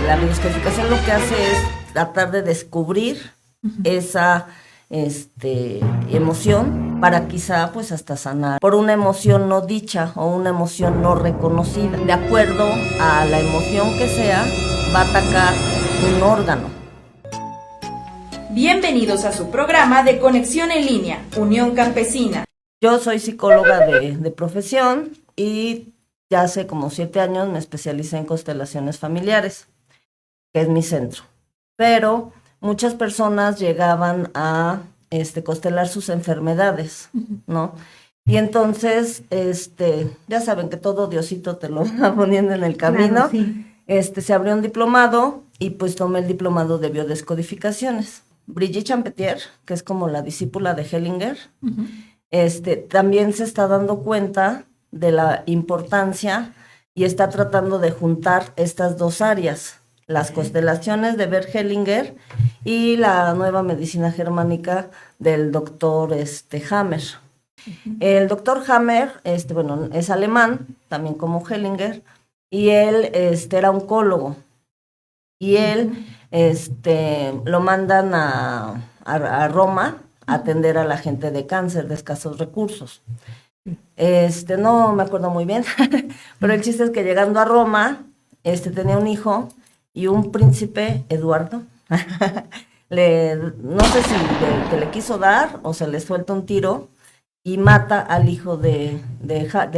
La biodescodificación lo que hace es tratar de descubrir esa emoción para quizá pues hasta sanar por una emoción no dicha o una emoción no reconocida. De acuerdo a la emoción que sea, va a atacar un órgano. Bienvenidos a su programa de Conexión en Línea, Unión Campesina. Yo soy psicóloga de profesión y ya hace como 7 años me especialicé en constelaciones familiares, que es mi centro. Pero muchas personas llegaban a constelar sus enfermedades, ¿no? Y entonces, ya saben que todo Diosito te lo va poniendo en el camino. Claro, sí. Se abrió un diplomado y pues tomé el diplomado de biodescodificaciones. Brigitte Champetier, que es como la discípula de Hellinger, también se está dando cuenta de la importancia y está tratando de juntar estas dos áreas, las constelaciones de Bert Hellinger y la nueva medicina germánica del doctor Hammer. El doctor Hammer, es alemán, también como Hellinger, y él era oncólogo. Y él lo mandan a Roma a atender a la gente de cáncer de escasos recursos. No me acuerdo muy bien, pero el chiste es que llegando a Roma, tenía un hijo y un príncipe, Eduardo, no sé si que le quiso dar o se le suelta un tiro y mata al hijo del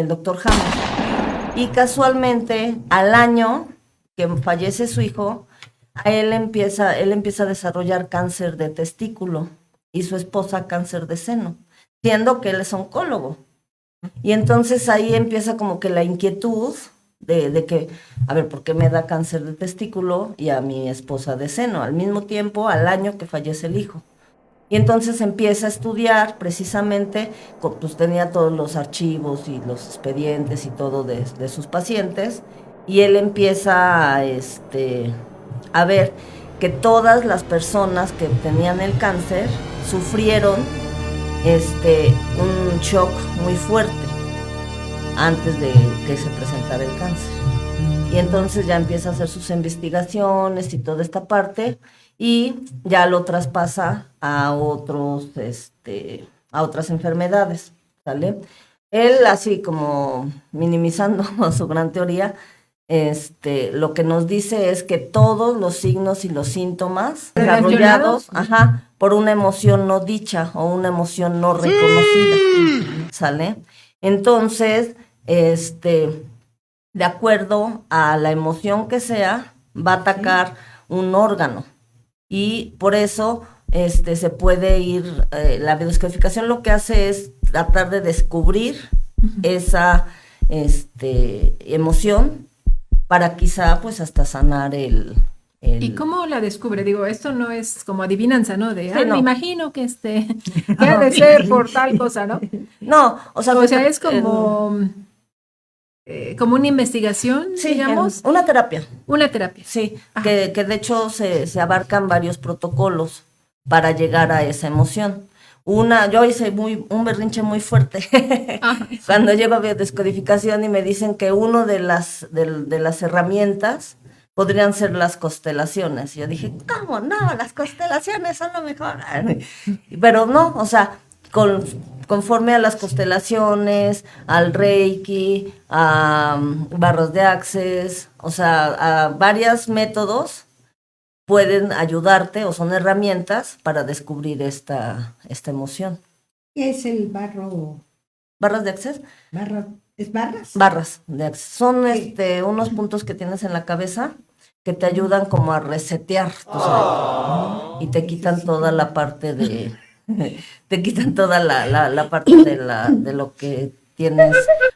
doctor Hammer. Y casualmente, al año que fallece su hijo, él empieza a desarrollar cáncer de testículo y su esposa cáncer de seno, siendo que él es oncólogo. Y entonces ahí empieza como que la inquietud de que, a ver, ¿por qué me da cáncer de testículo y a mi esposa de seno? Al mismo tiempo, al año que fallece el hijo. Y entonces empieza a estudiar precisamente, pues tenía todos los archivos y los expedientes y todo de sus pacientes, y él empieza a ver que todas las personas que tenían el cáncer sufrieron un shock muy fuerte antes de que se presentara el cáncer. Y entonces ya empieza a hacer sus investigaciones y toda esta parte, y ya lo traspasa a otras enfermedades, ¿sale? Él, así como minimizando su gran teoría, lo que nos dice es que todos los signos y los síntomas desarrollados por una emoción no dicha o una emoción no reconocida, ¿sale? Entonces, de acuerdo a la emoción que sea, va a atacar un órgano. Y por eso se puede ir, la biodescodificación lo que hace es tratar de descubrir esa emoción para quizá pues hasta sanar el... ¿Y cómo la descubre? Digo, esto no es como adivinanza, ¿no? De, no. Me imagino que que ha de ser por tal cosa, ¿no? No, o sea es como... como una investigación, digamos. Una terapia. Una terapia. Sí, que de hecho se abarcan varios protocolos para llegar a esa emoción. Yo hice un berrinche muy fuerte cuando llego a biodescodificación y me dicen que uno de las herramientas podrían ser las constelaciones. Y yo dije, ¿cómo no? Las constelaciones son lo mejor. Pero no, o sea, conforme a las constelaciones, al Reiki, a barras de Access, o sea, a varios métodos pueden ayudarte o son herramientas para descubrir esta emoción. ¿Qué es el barro? ¿Barras de Access? ¿Es barras? Barras de Access. Son unos puntos que tienes en la cabeza que te ayudan como a resetear tu cerebro y te quitan toda la parte de... te quitan toda la parte de lo que tienes.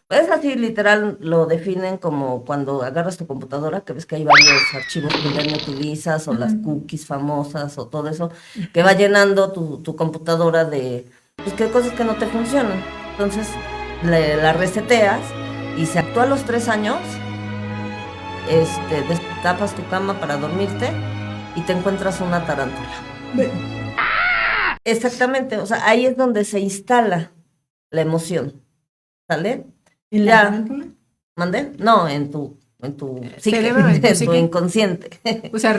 Es así, literal, lo definen como cuando agarras tu computadora, que ves que hay varios archivos que ya no utilizas, o las cookies famosas, o todo eso, que va llenando tu computadora de cosas que no te funcionan. Entonces, la reseteas y se actúa a los 3 años, destapas tu cama para dormirte y te encuentras una tarántula. Exactamente, o sea, ahí es donde se instala la emoción, ¿sale? ¿En la tarántula? ¿Mandé? No, en psique, cerebro, en tu en tu psique. inconsciente. O sea,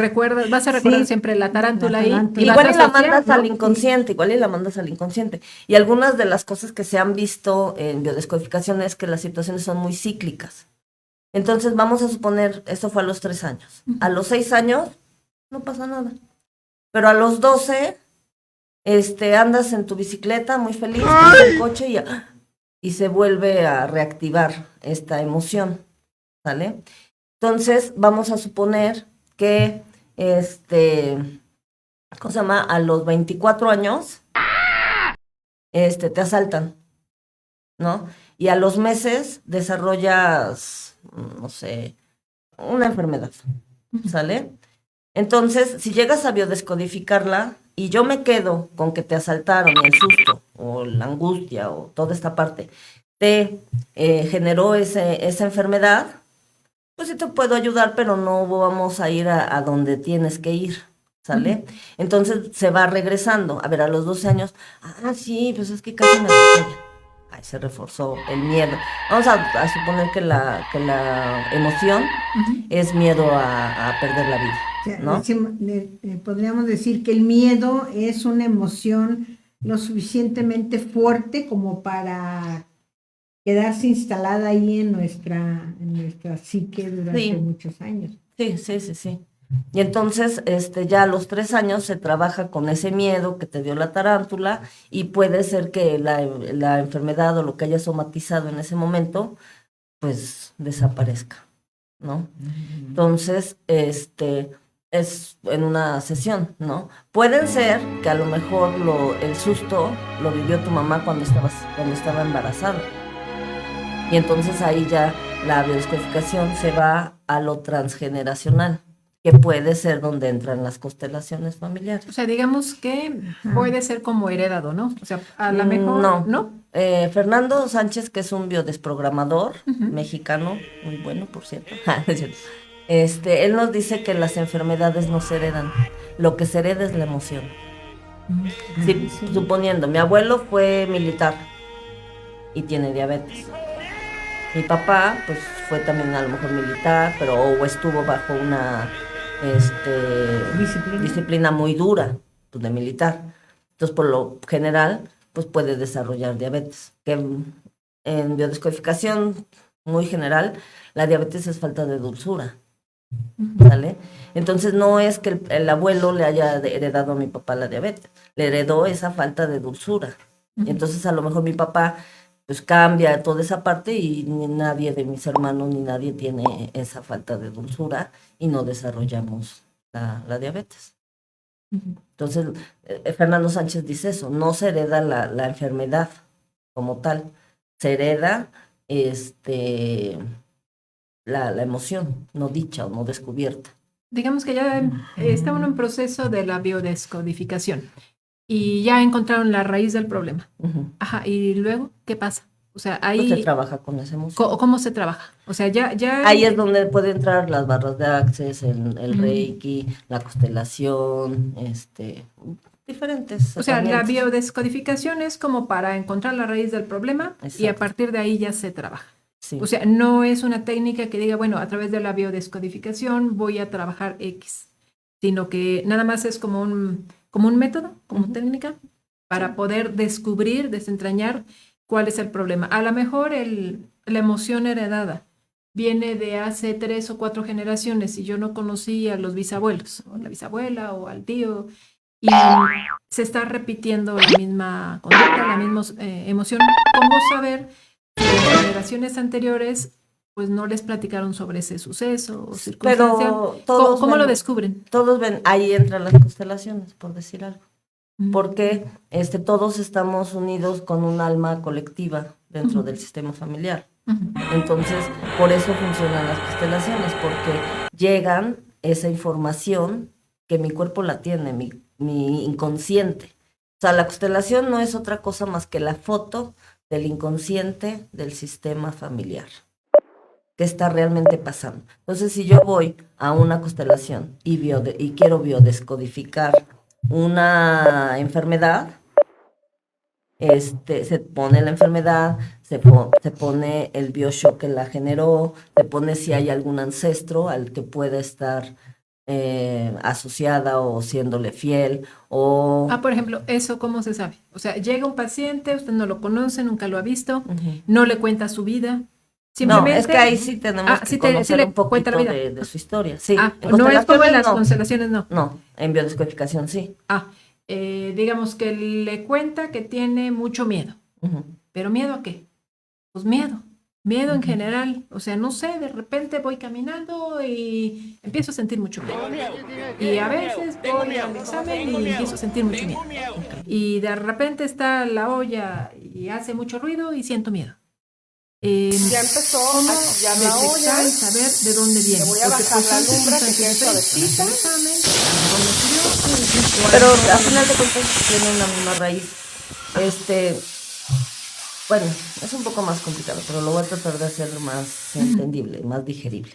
vas a recordar Sí, siempre la tarántula la ahí. tarántula. Y vas Igual a y la asociar, mandas ¿no? al inconsciente, igual y la mandas al inconsciente. Y algunas de las cosas que se han visto en biodescodificación es que las situaciones son muy cíclicas. Entonces vamos a suponer, esto fue a los 3 años. A los 6 años no pasa nada. Pero a los 12, andas en tu bicicleta muy feliz, en el coche y se vuelve a reactivar esta emoción, ¿sale? Entonces vamos a suponer que, ¿cómo se llama? A los 24 años, te asaltan, ¿no? Y a los meses desarrollas, no sé, una enfermedad, ¿sale? Entonces, si llegas a biodescodificarla y yo me quedo con que te asaltaron, el susto o la angustia o toda esta parte, te generó esa enfermedad, pues sí te puedo ayudar, pero no vamos a ir a donde tienes que ir, ¿sale? Entonces se va regresando. A ver, a los 12 años, sí, pues es que casi me atropella. Ay, se reforzó el miedo. Vamos a suponer que la emoción es miedo a perder la vida, O sea, ¿no? podríamos decir que el miedo es una emoción lo suficientemente fuerte como para quedarse instalada ahí en nuestra psique durante Sí. muchos años. Sí. Y entonces, ya a los 3 años se trabaja con ese miedo que te dio la tarántula y puede ser que la enfermedad o lo que haya somatizado en ese momento, pues desaparezca, ¿no? Entonces, es en una sesión, ¿no? Pueden ser que a lo mejor el susto lo vivió tu mamá cuando estaba embarazada. Y entonces ahí ya la biodescodificación se va a lo transgeneracional, que puede ser donde entran las constelaciones familiares. O sea, digamos que puede ser como heredado, ¿no? O sea, a lo mejor, No. ¿no? Fernando Sánchez, que es un biodesprogramador mexicano, muy bueno, por cierto. Es cierto. Él nos dice que las enfermedades no se heredan, lo que se hereda es la emoción. Sí, suponiendo, mi abuelo fue militar y tiene diabetes. Mi papá, pues, fue también a lo mejor militar, pero o estuvo bajo una disciplina muy dura, pues, de militar. Entonces, por lo general, pues puede desarrollar diabetes. Que en biodescodificación muy general, la diabetes es falta de dulzura, ¿sale? Entonces, no es que el abuelo le haya heredado a mi papá la diabetes, le heredó esa falta de dulzura. Y entonces, a lo mejor mi papá pues cambia toda esa parte y ni nadie de mis hermanos ni nadie tiene esa falta de dulzura y no desarrollamos la diabetes. Entonces, Fernando Sánchez dice eso, no se hereda la enfermedad como tal, se hereda la emoción no dicha o no descubierta. Digamos que ya está uno en proceso de la biodescodificación y ya encontraron la raíz del problema. Ajá, y luego, ¿qué pasa? O sea, Pues se ahí, trabaja con esa emoción. ¿cómo se trabaja? O sea, ya... Ahí es donde puede entrar las barras de Access, el Reiki, la constelación, diferentes O sea, la herramientas. biodescodificación es como para encontrar la raíz del problema y a Exacto. partir de ahí ya se trabaja. Sí. O sea, no es una técnica que diga, bueno, a través de la biodescodificación voy a trabajar X, sino que nada más es como un método, como técnica, para poder descubrir, desentrañar cuál es el problema. A lo mejor la emoción heredada viene de hace 3 o 4 generaciones y yo no conocí a los bisabuelos, o la bisabuela o al tío, y se está repitiendo la misma conducta, la misma emoción. ¿Cómo saber si las generaciones anteriores pues no les platicaron sobre ese suceso o circunstancia? Pero todos ¿Cómo ven, lo descubren? todos ven, ahí entran las constelaciones, por decir algo. Porque todos estamos unidos con un alma colectiva dentro del sistema familiar. Entonces, por eso funcionan las constelaciones, porque llegan esa información que mi cuerpo la tiene, mi inconsciente. O sea, la constelación no es otra cosa más que la foto del inconsciente del sistema familiar. ¿Qué está realmente pasando? Entonces, si yo voy a una constelación y quiero biodescodificar una enfermedad, se pone la enfermedad, se pone el bioshock que la generó, se pone si hay algún ancestro al que pueda estar asociada o siéndole fiel, o... Por ejemplo, ¿eso cómo se sabe? O sea, llega un paciente, usted no lo conoce, nunca lo ha visto, Ujú. no le cuenta su vida, simplemente... No, es que ahí sí tenemos que conocer un poquito cuenta la vida. de su historia. Sí, en no es como en las constelaciones no. constelaciones, no. No, en biodescodificación sí. Digamos que le cuenta que tiene mucho miedo. Ujú. ¿Pero miedo a qué? Pues miedo en general. O sea, no sé, de repente voy caminando y empiezo a sentir mucho miedo. Y a veces voy al examen y empiezo a sentir mucho miedo. Y de repente está la olla y hace mucho ruido y siento miedo. Ya empezó ¿Cómo a chillar la detectar olla. y saber de dónde viene? Le voy a Porque, bajar la son lumbre que circunstancias quede diferentes. suavecita. El examen, donde estudió, Pero al final de cuentas tiene una misma raíz. Bueno, es un poco más complicado, pero lo voy a tratar de hacer más entendible, más digerible.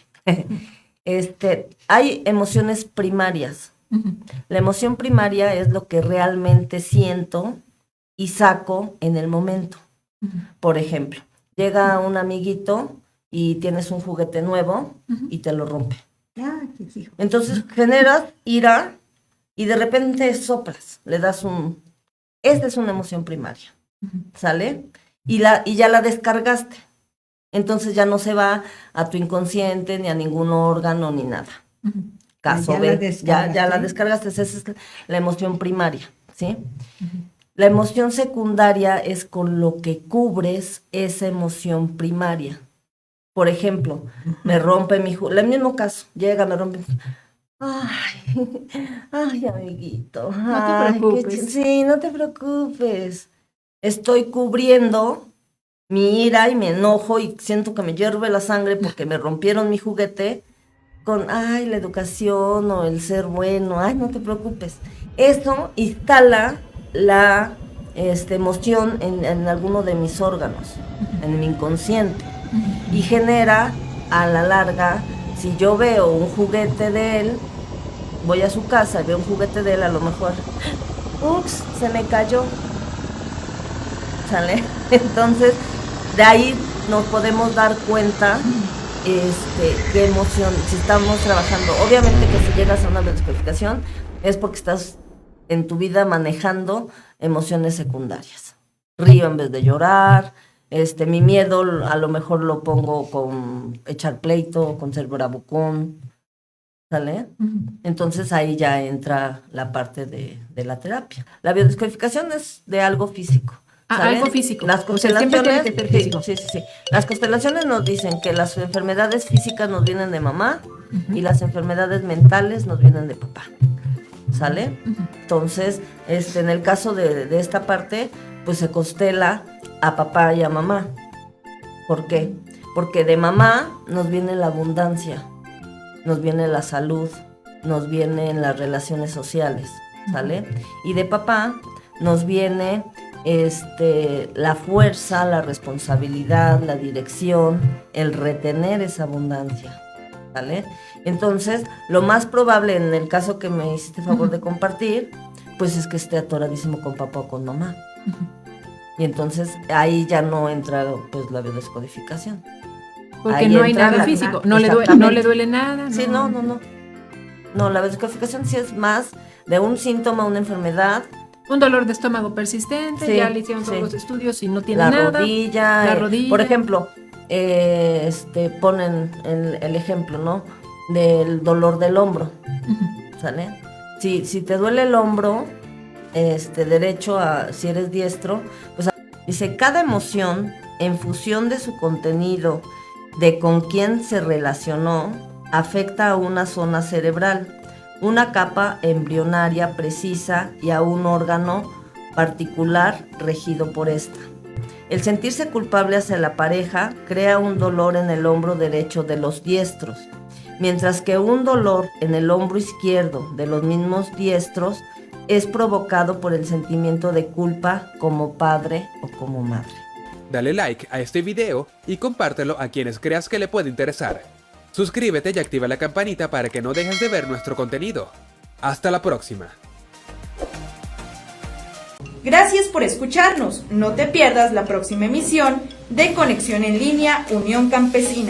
Hay emociones primarias. La emoción primaria es lo que realmente siento y saco en el momento. Por ejemplo, llega un amiguito y tienes un juguete nuevo y te lo rompe. Qué hijo. Entonces generas ira y de repente soplas, le das un... Esta es una emoción primaria, ¿sale? Y ya la descargaste. Entonces ya no se va a tu inconsciente, ni a ningún órgano, ni nada. Caso Ya B, la descargaste. ya la descargaste, esa es la emoción primaria, ¿sí? La emoción secundaria es con lo que cubres esa emoción primaria. Por ejemplo, me rompe el mismo caso, llega, me rompe. Ay, amiguito. No te Ay, preocupes. sí, no te preocupes. Estoy cubriendo mi ira y mi enojo y siento que me hierve la sangre porque me rompieron mi juguete con, la educación o el ser bueno. Ay, no te preocupes. Eso instala la emoción en alguno de mis órganos, en mi inconsciente, y genera a la larga, si yo veo un juguete de él, voy a su casa y veo un juguete de él, a lo mejor, ups, se me cayó, ¿sale? Entonces, de ahí nos podemos dar cuenta qué emoción, si estamos trabajando. Obviamente que si llegas a una descodificación es porque estás en tu vida manejando emociones secundarias. Río en vez de llorar, mi miedo a lo mejor lo pongo con echar pleito, con ser bravucón, ¿sale? Entonces ahí ya entra la parte de la terapia. La biodescodificación es de algo físico. ¿Sale? Algo físico. Las O sea, siempre tiene que ser físico. Sí. Las constelaciones nos dicen que las enfermedades físicas nos vienen de mamá y las enfermedades mentales nos vienen de papá. ¿Sale? Entonces, en el caso de esta parte, pues se constela a papá y a mamá. ¿Por qué? Porque de mamá nos viene la abundancia, nos viene la salud, nos vienen las relaciones sociales, ¿sale? Y de papá nos viene la fuerza, la responsabilidad, la dirección, el retener esa abundancia, ¿vale? Entonces, lo más probable en el caso que me hiciste favor de compartir, pues es que esté atoradísimo con papá o con mamá. Y entonces ahí ya no entra pues la biodescodificación. Porque ahí no hay entra nada físico, no le duele nada. Sí, no. No, la biodescodificación sí es más de un síntoma, una enfermedad. Un dolor de estómago persistente, Sí, ya le hicieron todos sí. los estudios y no tiene La nada. rodilla. La rodilla. Por ejemplo, ponen el ejemplo, ¿no? Del dolor del hombro, ¿sale? Si te duele el hombro, derecho, si eres diestro, pues dice, cada emoción, en función de su contenido, de con quién se relacionó, afecta a una zona cerebral, una capa embrionaria precisa y a un órgano particular regido por esta. El sentirse culpable hacia la pareja crea un dolor en el hombro derecho de los diestros, mientras que un dolor en el hombro izquierdo de los mismos diestros es provocado por el sentimiento de culpa como padre o como madre. Dale like a este video y compártelo a quienes creas que le puede interesar. Suscríbete y activa la campanita para que no dejes de ver nuestro contenido. Hasta la próxima. Gracias por escucharnos. No te pierdas la próxima emisión de Conexión en Línea Unión Campesina.